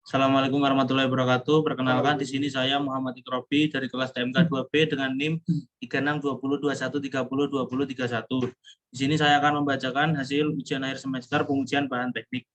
Assalamualaikum warahmatullahi wabarakatuh. Perkenalkan, di sini saya Muhammad Ikrobi dari kelas TMK 2B dengan NIM 362021302031. Di sini saya akan membacakan hasil ujian akhir semester pengujian bahan teknik.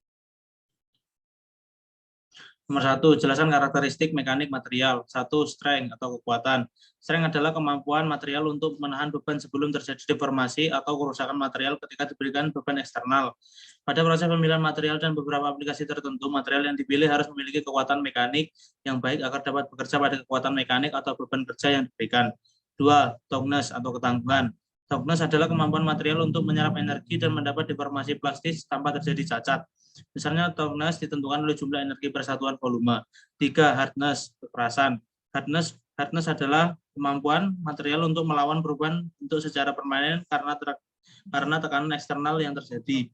Nomor 1, jelaskan karakteristik mekanik material. 1. Strength atau kekuatan. Strength adalah kemampuan material untuk menahan beban sebelum terjadi deformasi atau kerusakan material ketika diberikan beban eksternal. Pada proses pemilihan material dan beberapa aplikasi tertentu, material yang dipilih harus memiliki kekuatan mekanik yang baik agar dapat bekerja pada kekuatan mekanik atau beban kerja yang diberikan. 2. Toughness atau ketangguhan. Toughness adalah kemampuan material untuk menyerap energi dan mendapat deformasi plastis tanpa terjadi cacat. Misalnya toughness ditentukan oleh jumlah energi per satuan volume. 3. Hardness, kekerasan. Hardness adalah kemampuan material untuk melawan perubahan bentuk secara permanen karena tekanan eksternal yang terjadi.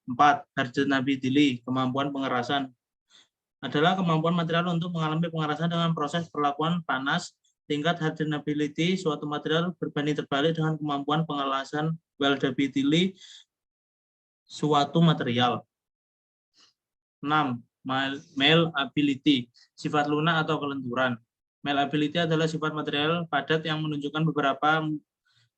4. Hardenability, kemampuan pengerasan. Adalah kemampuan material untuk mengalami pengerasan dengan proses perlakuan panas. Tingkat hardenability suatu material berbanding terbalik dengan kemampuan pengerasan weldability suatu material. 6. Malleability, sifat lunak atau kelenturan. Malleability adalah sifat material padat yang menunjukkan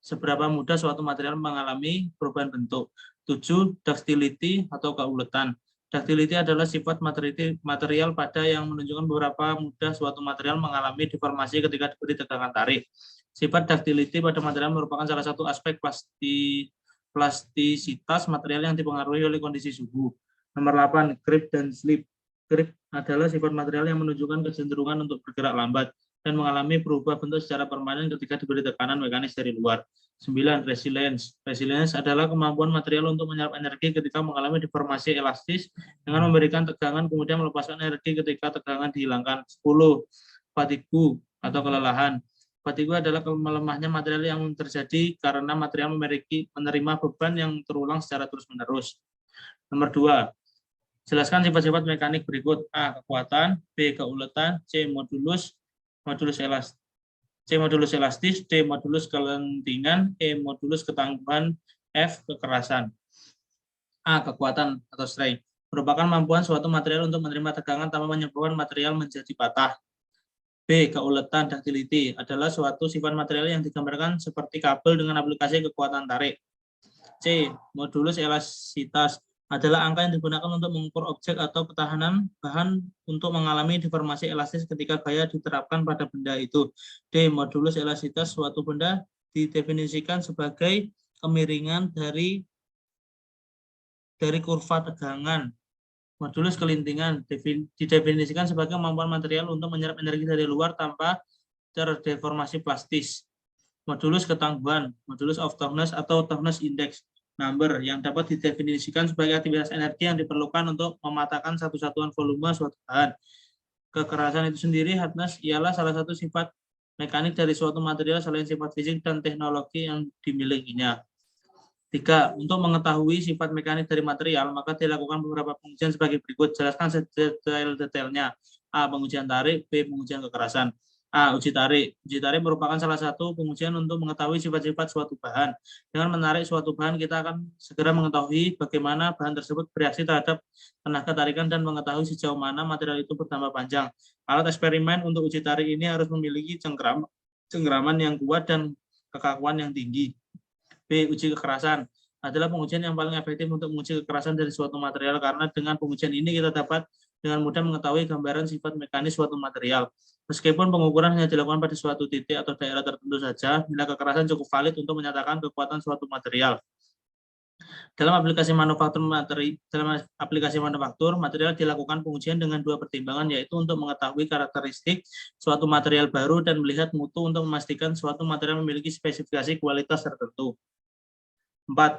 seberapa mudah suatu material mengalami perubahan bentuk. 7. Ductility atau keuletan. Ductility adalah sifat material pada yang menunjukkan beberapa mudah suatu material mengalami deformasi ketika diberi tegangan tarik. Sifat ductility pada material merupakan salah satu aspek plastisitas material yang dipengaruhi oleh kondisi suhu. Nomor 8. Grip dan slip. Grip adalah sifat material yang menunjukkan kecenderungan untuk bergerak lambat dan mengalami berubah bentuk secara permanen ketika diberi tekanan mekanis dari luar. 9. Resilience. Resilience adalah kemampuan material untuk menyerap energi ketika mengalami deformasi elastis dengan memberikan tegangan kemudian melepaskan energi ketika tegangan dihilangkan. 10. Fatigue atau kelelahan. Fatigue adalah melemahnya material yang terjadi karena material menerima beban yang terulang secara terus-menerus. Nomor 2. Jelaskan sifat-sifat mekanik berikut. A. Kekuatan. B. Keuletan. C. Modulus elastis. C. Modulus elastis. D. Modulus kelentingan. E. Modulus ketangguhan. F. Kekerasan. A. Kekuatan atau strength merupakan kemampuan suatu material untuk menerima tegangan tanpa menyebabkan material menjadi patah. B. Keuletan ductility adalah suatu sifat material yang digambarkan seperti kabel dengan aplikasi kekuatan tarik. C. Modulus elastisitas adalah angka yang digunakan untuk mengukur objek atau ketahanan bahan untuk mengalami deformasi elastis ketika gaya diterapkan pada benda itu. D. Modulus elastisitas suatu benda didefinisikan sebagai kemiringan dari kurva tegangan. Modulus kelintingan didefinisikan sebagai kemampuan material untuk menyerap energi dari luar tanpa terdeformasi plastis. Modulus ketangguhan, modulus of toughness atau toughness index number yang dapat didefinisikan sebagai aktivitas energi yang diperlukan untuk mematahkan satu satuan volume suatu bahan. Kekerasan itu sendiri, hardness, ialah salah satu sifat mekanik dari suatu material selain sifat fisik dan teknologi yang dimilikinya. 3. Untuk mengetahui sifat mekanik dari material, maka dilakukan beberapa pengujian sebagai berikut. Jelaskan sedetail-detailnya. A. Pengujian tarik. B. Pengujian kekerasan. A. Uji tarik. Uji tarik merupakan salah satu pengujian untuk mengetahui sifat-sifat suatu bahan. Dengan menarik suatu bahan, kita akan segera mengetahui bagaimana bahan tersebut bereaksi terhadap tenaga tarikan dan mengetahui sejauh mana material itu bertambah panjang. Alat eksperimen untuk uji tarik ini harus memiliki cengkraman yang kuat dan kekakuan yang tinggi. B. Uji kekerasan adalah pengujian yang paling efektif untuk menguji kekerasan dari suatu material karena dengan pengujian ini kita dapat dengan mudah mengetahui gambaran sifat mekanis suatu material. Meskipun pengukuran hanya dilakukan pada suatu titik atau daerah tertentu saja, nilai kekerasan cukup valid untuk menyatakan kekuatan suatu material. Dalam aplikasi manufaktur, material dilakukan pengujian dengan dua pertimbangan, yaitu untuk mengetahui karakteristik suatu material baru dan melihat mutu untuk memastikan suatu material memiliki spesifikasi kualitas tertentu. 4.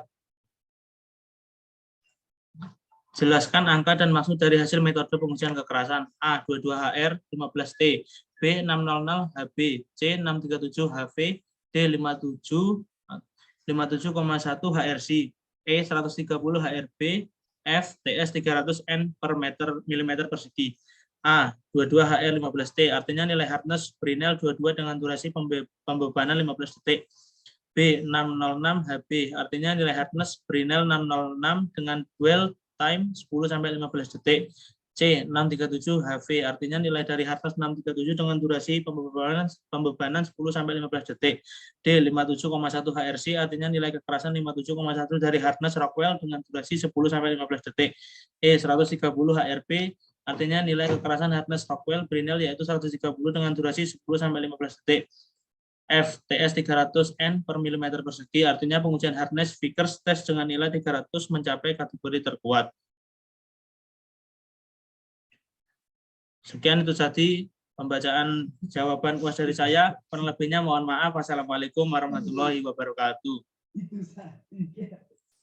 Jelaskan angka dan maksud dari hasil metode pengujian kekerasan. A. 22HR 15T, B. 600HB, C. 637HV, D. 57,1 HRC, E. 130 HRB, F. TS 300 N per milimeter persegi. A. 22HR 15T artinya nilai hardness Brinell 22 dengan durasi pembebanan 15 detik. B. 606HB artinya nilai hardness Brinell 606 dengan dwell time 10-15 detik. C. 637 HV, artinya nilai dari hardness 637 dengan durasi pembebanan 10-15 detik. D. 57,1 HRC, artinya nilai kekerasan 57,1 dari hardness Rockwell dengan durasi 10-15 detik. E. 130 HRP, artinya nilai kekerasan hardness Rockwell Brinell yaitu 130 dengan durasi 10-15 detik. F. TS 300 N per milimeter persegi, artinya pengujian hardness Vickers test dengan nilai 300 mencapai kategori terkuat. Sekian itu tadi pembacaan jawaban kuas dari saya. Kurang lebihnya mohon maaf. Wassalamualaikum warahmatullahi wabarakatuh.